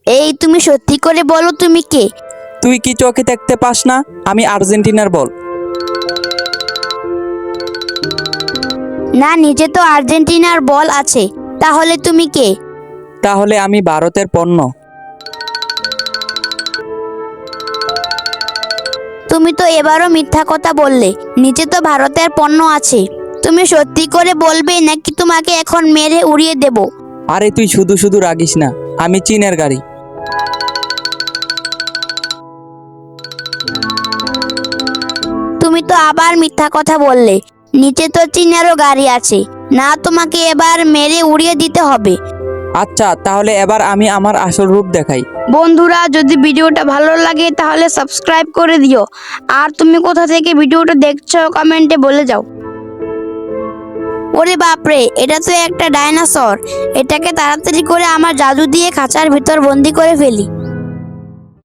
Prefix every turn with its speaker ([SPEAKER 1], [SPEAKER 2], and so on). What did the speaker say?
[SPEAKER 1] এই তুমি সত্যি করে বলো তুমি কে?
[SPEAKER 2] তুই কি চোখে দেখতে পাস না আমি আর্জেন্টিনার বল?
[SPEAKER 1] না, নিচে তো আর্জেন্টিনার বল আছে, তাহলে তুমি কে?
[SPEAKER 2] তাহলে আমি ভারতের পণ্য।
[SPEAKER 1] তুমি তো এবারও মিথ্যা কথা বললে, নিচে তো ভারতের পণ্য আছে। তুমি সত্যি করে বলবে নাকি তোমাকে এখন মেরে উড়িয়ে দেব?
[SPEAKER 2] আরে তুই শুধু শুধু রাগিস না, আমি চীনের গাড়ি।
[SPEAKER 1] তুমি তো আবার মিথ্যা কথা বললে, নিচে তো চীনেরও গাড়ি আছে। না, তোমাকে এবার মেরে উড়িয়ে দিতে হবে।
[SPEAKER 2] আচ্ছা তাহলে এবার আমি আমার আসল রূপ দেখাই।
[SPEAKER 1] বন্ধুরা, যদি ভিডিওটা ভালো লাগে তাহলে সাবস্ক্রাইব করে দিও। আর তুমি কোথা থেকে ভিডিওটা দেখছো কমেন্টে বলে যাও। ওরে বাপরে, এটা তো একটা ডাইনোসর। এটাকে তাড়াতাড়ি করে আমার জাদু দিয়ে খাঁচার ভিতর বন্দি করে ফেলি।